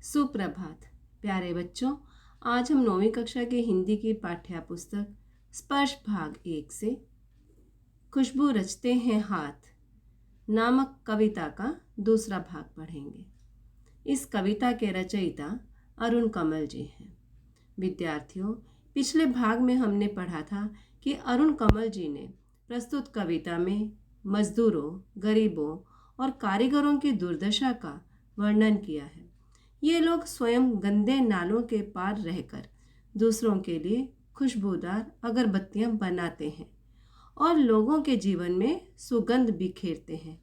सुप्रभात प्यारे बच्चों। आज हम 9वीं कक्षा के हिंदी की पाठ्य पुस्तक स्पर्श भाग 1 से खुशबू रचते हैं हाथ नामक कविता का दूसरा भाग पढ़ेंगे। इस कविता के रचयिता अरुण कमल जी हैं। विद्यार्थियों, पिछले भाग में हमने पढ़ा था कि अरुण कमल जी ने प्रस्तुत कविता में मजदूरों, गरीबों और कारीगरों की दुर्दशा का वर्णन किया है। ये लोग स्वयं गंदे नालों के पार रहकर दूसरों के लिए खुशबूदार अगरबत्तियां बनाते हैं और लोगों के जीवन में सुगंध बिखेरते हैं,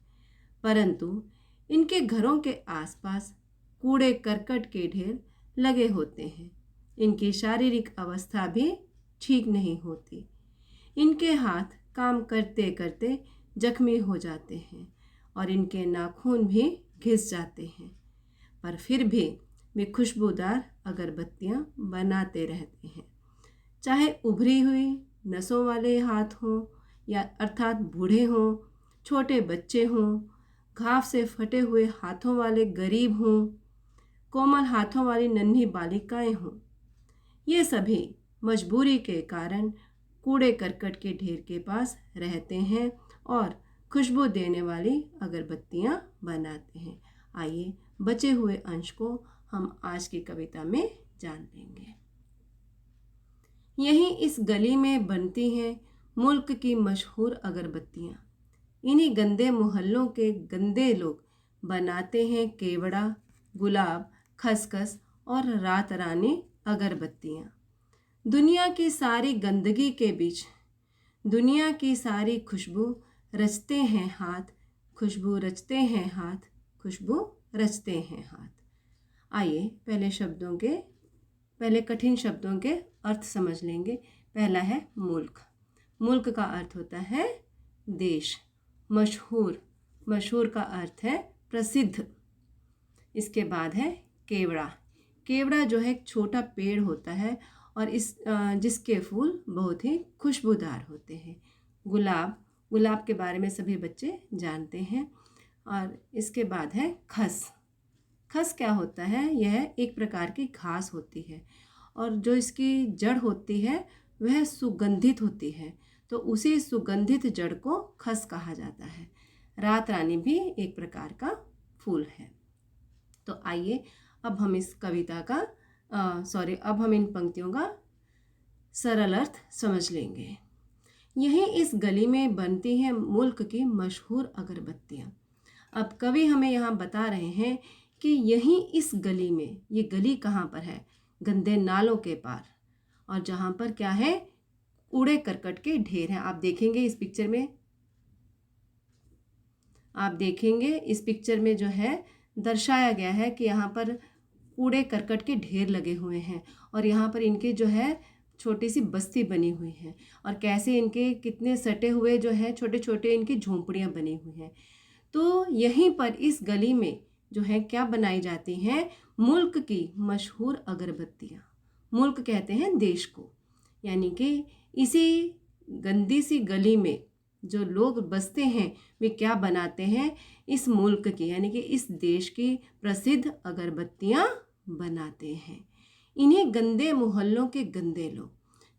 परंतु इनके घरों के आसपास कूड़े करकट के ढेर लगे होते हैं। इनकी शारीरिक अवस्था भी ठीक नहीं होती। इनके हाथ काम करते करते जख्मी हो जाते हैं और इनके नाखून भी घिस जाते हैं, पर फिर भी वे खुशबूदार अगरबत्तियां बनाते रहते हैं। चाहे उभरी हुई नसों वाले हाथ हों या अर्थात बूढ़े हों, छोटे बच्चे हों, घाव से फटे हुए हाथों वाले गरीब हों, कोमल हाथों वाली नन्ही बालिकाएं हों, ये सभी मजबूरी के कारण कूड़े करकट के ढेर के पास रहते हैं और खुशबू देने वाली अगरबत्तियां बनाते हैं। आइए बचे हुए अंश को हम आज की कविता में जान लेंगे। यहीं इस गली में बनती हैं मुल्क की मशहूर अगरबत्तियां। इन्हीं गंदे मोहल्लों के गंदे लोग बनाते हैं केवड़ा, गुलाब, खसखस और रात रानी अगरबत्तियां। दुनिया की सारी गंदगी के बीच दुनिया की सारी खुशबू रचते हैं हाथ, खुशबू रचते हैं हाथ, खुशबू रचते हैं हाथ। आइए पहले कठिन शब्दों के अर्थ समझ लेंगे। पहला है मुल्क। मुल्क का अर्थ होता है देश। मशहूर, मशहूर का अर्थ है प्रसिद्ध। इसके बाद है केवड़ा। केवड़ा जो है एक छोटा पेड़ होता है और जिसके फूल बहुत ही खुशबूदार होते हैं। गुलाब, गुलाब के बारे में सभी बच्चे जानते हैं। और इसके बाद है खस। खस क्या होता है? यह एक प्रकार की घास होती है और जो इसकी जड़ होती है वह सुगंधित होती है, तो उसी सुगंधित जड़ को खस कहा जाता है। रात रानी भी एक प्रकार का फूल है। तो आइए अब हम इस कविता का अब हम इन पंक्तियों का सरल अर्थ समझ लेंगे। यहीं इस गली में बनती हैं मुल्क की मशहूर अगरबत्तियाँ। अब कवि हमें यहाँ बता रहे हैं कि यहीं इस गली में, ये गली कहाँ पर है? गंदे नालों के पार, और जहाँ पर क्या है? कूड़े करकट के ढेर हैं। आप देखेंगे इस पिक्चर में जो है दर्शाया गया है कि यहाँ पर कूड़े करकट के ढेर लगे हुए हैं और यहाँ पर इनके जो है छोटी सी बस्ती बनी हुई है और कैसे इनके कितने सटे हुए जो है छोटे छोटे इनकी झोंपड़ियाँ बनी हुई हैं। तो यहीं पर इस गली में जो है क्या बनाई जाती हैं? मुल्क की मशहूर अगरबत्तियाँ। मुल्क कहते हैं देश को, यानी कि इसी गंदी सी गली में जो लोग बसते हैं वे क्या बनाते हैं? इस मुल्क की, यानी कि इस देश की प्रसिद्ध अगरबत्तियाँ बनाते हैं। इन्हीं गंदे मोहल्लों के गंदे लोग,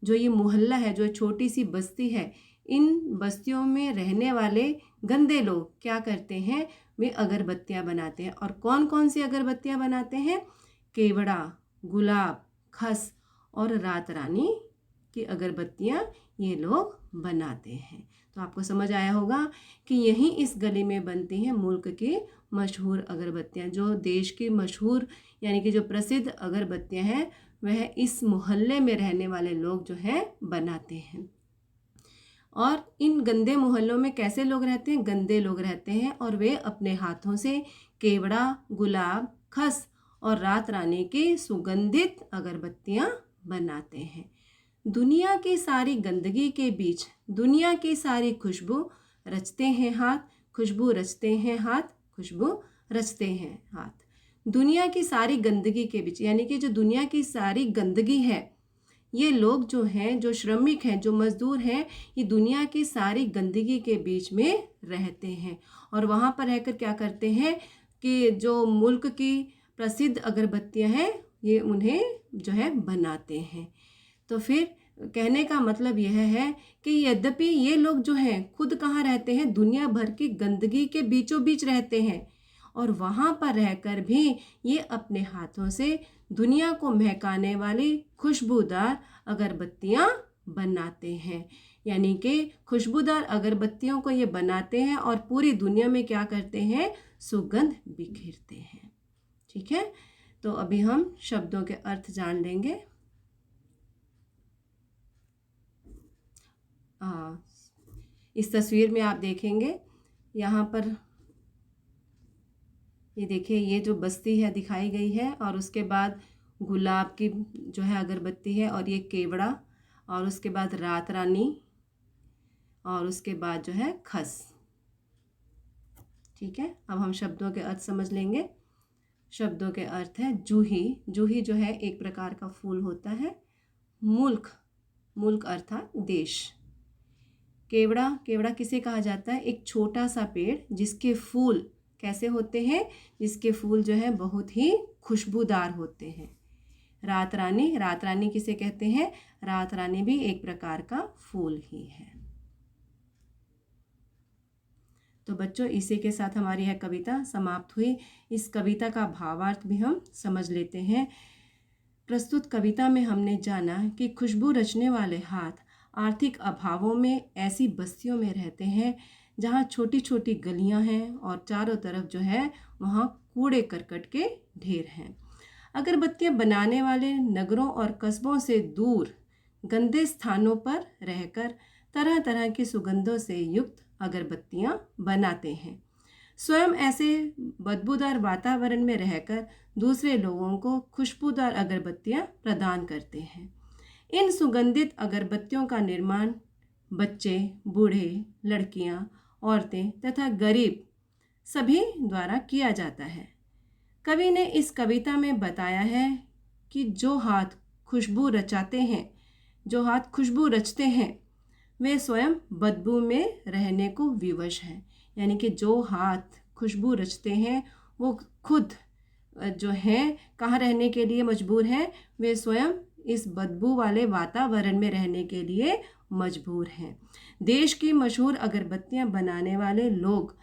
जो ये मोहल्ला है, जो छोटी सी बस्ती है, इन बस्तियों में रहने वाले गंदे लोग क्या करते हैं? वे अगरबत्तियां बनाते हैं। और कौन कौन सी अगरबत्तियां बनाते हैं? केवड़ा, गुलाब, खस और रात रानी की अगरबत्तियां ये लोग बनाते हैं। तो आपको समझ आया होगा कि यहीं इस गली में बनती हैं मुल्क की मशहूर अगरबत्तियां। जो देश की मशहूर यानी कि जो प्रसिद्ध अगरबत्तियां हैं वह इस मोहल्ले में रहने वाले लोग जो हैं बनाते हैं। और इन गंदे मोहल्लों में कैसे लोग रहते हैं? गंदे लोग रहते हैं और वे अपने हाथों से केवड़ा, गुलाब, खस और रात रानी की सुगंधित अगरबत्तियां बनाते हैं। दुनिया की सारी गंदगी के बीच दुनिया की सारी खुशबू रचते हैं हाथ, खुशबू रचते हैं हाथ, खुशबू रचते हैं हाथ। दुनिया की सारी गंदगी के बीच, यानी कि जो दुनिया की सारी गंदगी है, ये लोग जो हैं, जो श्रमिक हैं, जो मजदूर हैं, ये दुनिया की सारी गंदगी के बीच में रहते हैं और वहाँ पर रहकर क्या करते हैं कि जो मुल्क की प्रसिद्ध अगरबत्तियां हैं, ये उन्हें जो है बनाते हैं। तो फिर कहने का मतलब यह है कि यद्यपि ये लोग जो हैं खुद कहाँ रहते हैं, दुनिया भर की गंदगी के बीचों बीच रहते हैं, और वहाँ पर रहकर भी ये अपने हाथों से दुनिया को महकाने वाली खुशबूदार अगरबत्तियाँ बनाते हैं। यानी कि खुशबूदार अगरबत्तियों को ये बनाते हैं और पूरी दुनिया में क्या करते हैं, सुगंध बिखेरते हैं। ठीक है, तो अभी हम शब्दों के अर्थ जान लेंगे। इस तस्वीर में आप देखेंगे, यहाँ पर ये देखिए, ये जो बस्ती है दिखाई गई है, और उसके बाद गुलाब की जो है अगरबत्ती है, और ये केवड़ा, और उसके बाद रात रानी, और उसके बाद जो है खस। ठीक है, अब हम शब्दों के अर्थ समझ लेंगे। शब्दों के अर्थ है जूही। जूही जो है एक प्रकार का फूल होता है। मुल्क, मुल्क अर्थात देश। केवड़ा, केवड़ा किसे कहा जाता है, एक छोटा सा पेड़ जिसके फूल कैसे होते हैं, जिसके फूल जो है बहुत ही खुशबूदार होते हैं। रात रानी, रात रानी किसे कहते हैं, रात रानी भी एक प्रकार का फूल ही है। तो बच्चों, इसी के साथ हमारी यह कविता समाप्त हुई। इस कविता का भावार्थ भी हम समझ लेते हैं। प्रस्तुत कविता में हमने जाना कि खुशबू रचने वाले हाथ आर्थिक अभावों में ऐसी बस्तियों में रहते हैं जहाँ छोटी छोटी गलियाँ हैं और चारों तरफ जो है वहाँ कूड़े करकट के ढेर हैं। अगरबत्तियाँ बनाने वाले नगरों और कस्बों से दूर गंदे स्थानों पर रहकर तरह तरह की सुगंधों से युक्त अगरबत्तियाँ बनाते हैं। स्वयं ऐसे बदबूदार वातावरण में रहकर दूसरे लोगों को खुशबूदार अगरबत्तियाँ प्रदान करते हैं। इन सुगंधित अगरबत्तियों का निर्माण बच्चे, बूढ़े, लड़कियाँ, औरतें तथा गरीब सभी द्वारा किया जाता है। कवि ने इस कविता में बताया है कि जो हाथ खुशबू रचाते हैं, जो हाथ खुशबू रचते हैं, वे स्वयं बदबू में रहने को विवश हैं। यानी कि जो हाथ खुशबू रचते हैं वो खुद जो हैं कहाँ रहने के लिए मजबूर हैं, वे स्वयं इस बदबू वाले वातावरण में रहने के लिए मजबूर हैं। देश की मशहूर अगरबत्तियां बनाने वाले लोग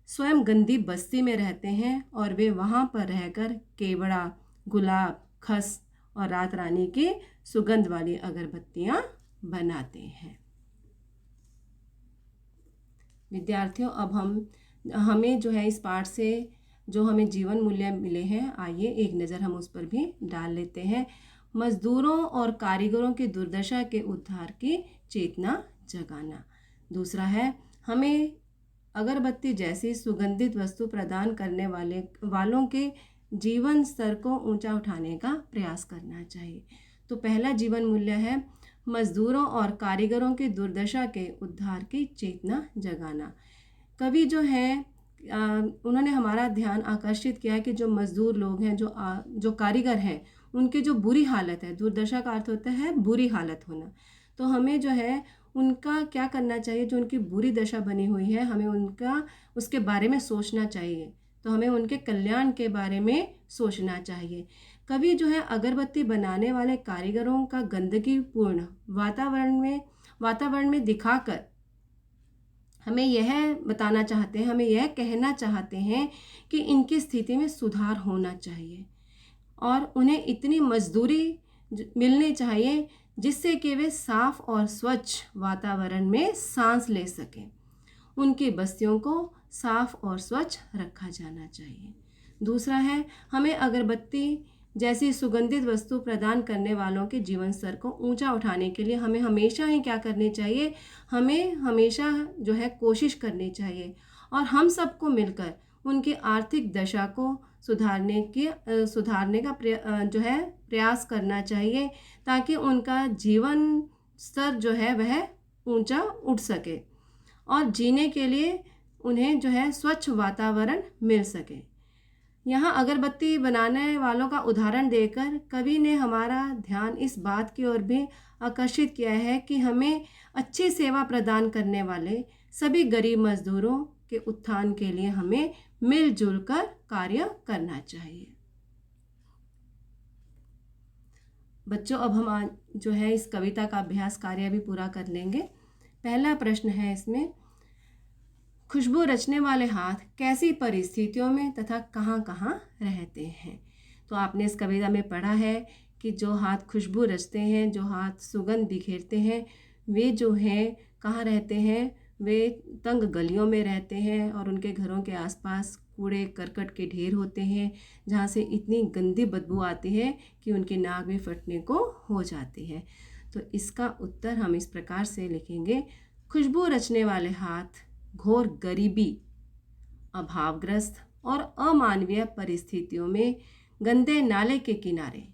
स्वयं गंदी बस्ती में रहते हैं और वे वहाँ पर रहकर केवड़ा, गुलाब, खस और रात रानी की सुगंध वाली अगरबत्तियां बनाते हैं। विद्यार्थियों, अब हमें जो है इस पाठ से जो हमें जीवन मूल्य मिले हैं, आइए एक नज़र हम उस पर भी डाल लेते हैं। मजदूरों और कारीगरों की दुर्दशा के उद्धार की चेतना जगाना। दूसरा है, हमें अगरबत्ती जैसी सुगंधित वस्तु प्रदान करने वालों के जीवन स्तर को ऊंचा उठाने का प्रयास करना चाहिए। तो पहला जीवन मूल्य है मजदूरों और कारीगरों की दुर्दशा के उद्धार की चेतना जगाना। कवि जो है उन्होंने हमारा ध्यान आकर्षित किया है कि जो मजदूर लोग हैं, जो कारीगर हैं, उनकी जो बुरी हालत है, दुर्दशा का अर्थ होता है बुरी हालत होना। तो हमें जो है उनका क्या करना चाहिए, जो उनकी बुरी दशा बनी हुई है, हमें उसके बारे में सोचना चाहिए। तो हमें उनके कल्याण के बारे में सोचना चाहिए। कवि जो है अगरबत्ती बनाने वाले कारीगरों का गंदगीपूर्ण वातावरण में दिखाकर हमें यह बताना चाहते हैं, हमें यह कहना चाहते हैं कि इनकी स्थिति में सुधार होना चाहिए और उन्हें इतनी मजदूरी मिलनी चाहिए जिससे कि वे साफ और स्वच्छ वातावरण में सांस ले सकें। उनकी बस्तियों को साफ और स्वच्छ रखा जाना चाहिए। दूसरा है, हमें अगरबत्ती जैसी सुगंधित वस्तु प्रदान करने वालों के जीवन स्तर को ऊंचा उठाने के लिए हमें हमेशा ही क्या करनी चाहिए, हमें हमेशा जो है कोशिश करनी चाहिए और हम सबको मिलकर उनकी आर्थिक दशा को सुधारने का जो है प्रयास करना चाहिए ताकि उनका जीवन स्तर जो है वह ऊंचा उठ सके और जीने के लिए उन्हें जो है स्वच्छ वातावरण मिल सके। यहाँ अगरबत्ती बनाने वालों का उदाहरण देकर कवि ने हमारा ध्यान इस बात की ओर भी आकर्षित किया है कि हमें अच्छी सेवा प्रदान करने वाले सभी गरीब मजदूरों के उत्थान के लिए हमें मिलजुल कर कार्य करना चाहिए। बच्चों, अब हम आज जो है इस कविता का अभ्यास कार्य भी पूरा कर लेंगे। पहला प्रश्न है इसमें, खुशबू रचने वाले हाथ कैसी परिस्थितियों में तथा कहाँ कहाँ रहते हैं। तो आपने इस कविता में पढ़ा है कि जो हाथ खुशबू रचते हैं, जो हाथ सुगंध बिखेरते हैं, वे जो हैं कहाँ रहते हैं, वे तंग गलियों में रहते हैं और उनके घरों के आसपास कूड़े करकट के ढेर होते हैं, जहाँ से इतनी गंदी बदबू आती है कि उनके नाक में फटने को हो जाती है। तो इसका उत्तर हम इस प्रकार से लिखेंगे, खुशबू रचने वाले हाथ घोर गरीबी, अभावग्रस्त और अमानवीय परिस्थितियों में गंदे नाले के किनारे,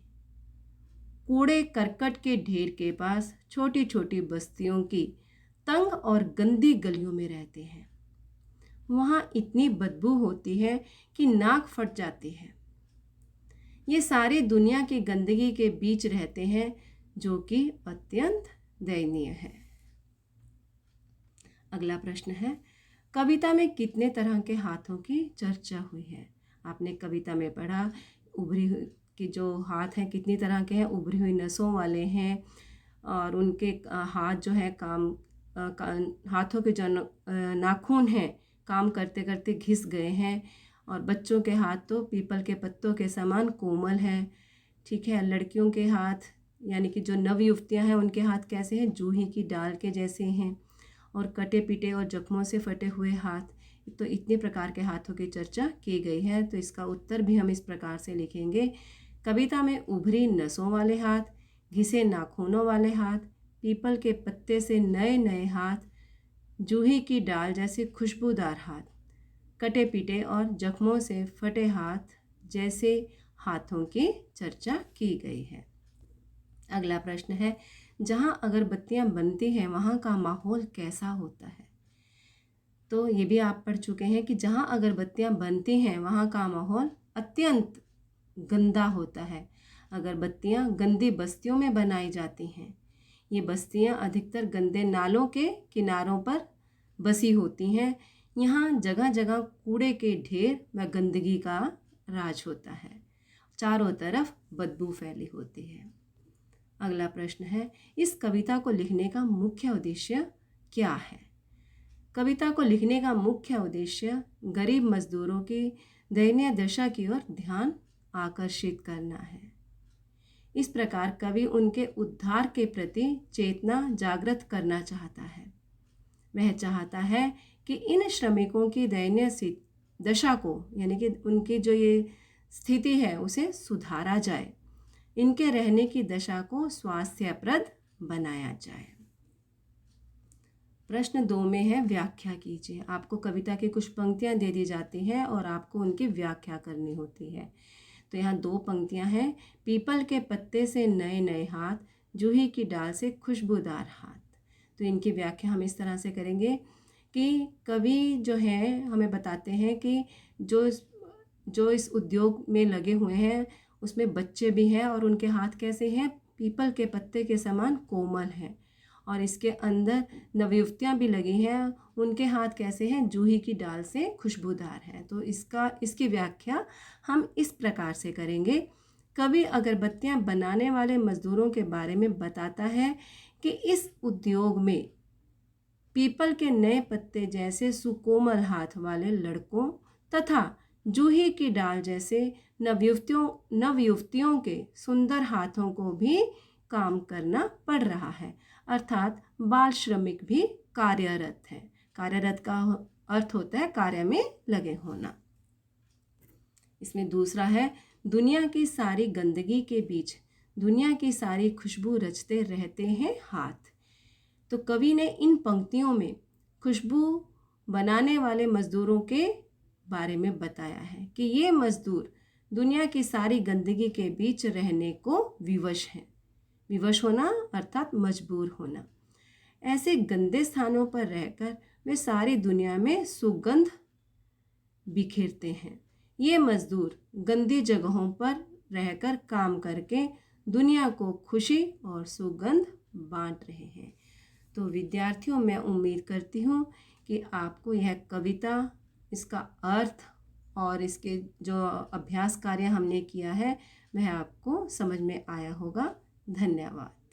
कूड़े करकट के ढेर के पास छोटी छोटी बस्तियों की तंग और गंदी गलियों में रहते हैं। वहाँ इतनी बदबू होती है कि नाक फट जाती है। ये सारी दुनिया की गंदगी के बीच रहते हैं, जो कि अत्यंत दयनीय है। अगला प्रश्न है, कविता में कितने तरह के हाथों की चर्चा हुई है। आपने कविता में पढ़ा उभरी हुई कि जो हाथ हैं कितनी तरह के हैं, उभरी हुई नसों वाले हैं और उनके हाथ जो है हाथों के जो नाखून हैं काम करते करते घिस गए हैं। और बच्चों के हाथ तो पीपल के पत्तों के समान कोमल हैं। ठीक है, लड़कियों के हाथ यानी कि जो नवयुवतियां हैं उनके हाथ कैसे हैं, जूही की डाल के जैसे हैं। और कटे पिटे और जख्मों से फटे हुए हाथ, तो इतने प्रकार के हाथों की चर्चा की गई है। तो इसका उत्तर भी हम इस प्रकार से लिखेंगे, कविता में उभरी नसों वाले हाथ, घिसे नाखूनों वाले हाथ, पीपल के पत्ते से नए नए हाथ, जूही की डाल जैसे खुशबूदार हाथ, कटे पिटे और जख्मों से फटे हाथ जैसे हाथों की चर्चा की गई है। अगला प्रश्न है, जहाँ अगरबत्तियाँ बनती हैं वहाँ का माहौल कैसा होता है। तो ये भी आप पढ़ चुके हैं कि जहाँ अगरबत्तियाँ बनती हैं वहाँ का माहौल अत्यंत गंदा होता है। अगरबत्तियाँ गंदी बस्तियों में बनाई जाती हैं। ये बस्तियाँ अधिकतर गंदे नालों के किनारों पर बसी होती हैं। यहाँ जगह जगह कूड़े के ढेर व गंदगी का राज होता है। चारों तरफ बदबू फैली होती है। अगला प्रश्न है, इस कविता को लिखने का मुख्य उद्देश्य क्या है। कविता को लिखने का मुख्य उद्देश्य गरीब मजदूरों की दयनीय दशा की ओर ध्यान आकर्षित करना है। इस प्रकार कवि उनके उद्धार के प्रति चेतना जागृत करना चाहता है। वह चाहता है कि इन श्रमिकों की दयनीय दशा को यानी कि उनकी जो ये स्थिति है उसे सुधारा जाए, इनके रहने की दशा को स्वास्थ्यप्रद बनाया जाए। प्रश्न 2 में है, व्याख्या कीजिए। आपको कविता की कुछ पंक्तियां दे दी जाती हैं और आपको उनकी व्याख्या करनी होती है। तो यहाँ 2 पंक्तियां हैं, पीपल के पत्ते से नए नए हाथ, जूही की डाल से खुशबूदार हाथ। तो इनकी व्याख्या हम इस तरह से करेंगे कि कवि जो है हमें बताते हैं कि जो इस उद्योग में लगे हुए हैं उसमें बच्चे भी हैं और उनके हाथ कैसे हैं, पीपल के पत्ते के समान कोमल हैं। और इसके अंदर नवयुवतियाँ भी लगी हैं, उनके हाथ कैसे हैं, जूही की डाल से खुशबूदार है। तो इसकी व्याख्या हम इस प्रकार से करेंगे, कवि अगरबत्तियाँ बनाने वाले मजदूरों के बारे में बताता है कि इस उद्योग में पीपल के नए पत्ते जैसे सुकोमल हाथ वाले लड़कों तथा जूही की डाल जैसे नवयुवतियों के सुंदर हाथों को भी काम करना पड़ रहा है, अर्थात बाल श्रमिक भी कार्यरत है। कार्यरत का अर्थ होता है कार्य में लगे होना। इसमें दूसरा है, दुनिया की सारी गंदगी के बीच दुनिया की सारी खुशबू रचते रहते हैं हाथ। तो कवि ने इन पंक्तियों में खुशबू बनाने वाले मजदूरों के बारे में बताया है कि ये मजदूर दुनिया की सारी गंदगी के बीच रहने को विवश हैं। विवश होना अर्थात मजबूर होना। ऐसे गंदे स्थानों पर रहकर वे सारी दुनिया में सुगंध बिखेरते हैं। ये मजदूर गंदी जगहों पर रहकर काम करके दुनिया को खुशी और सुगंध बांट रहे हैं। तो विद्यार्थियों, मैं उम्मीद करती हूँ कि आपको यह कविता, इसका अर्थ और इसके जो अभ्यास कार्य हमने किया है वह आपको समझ में आया होगा। धन्यवाद।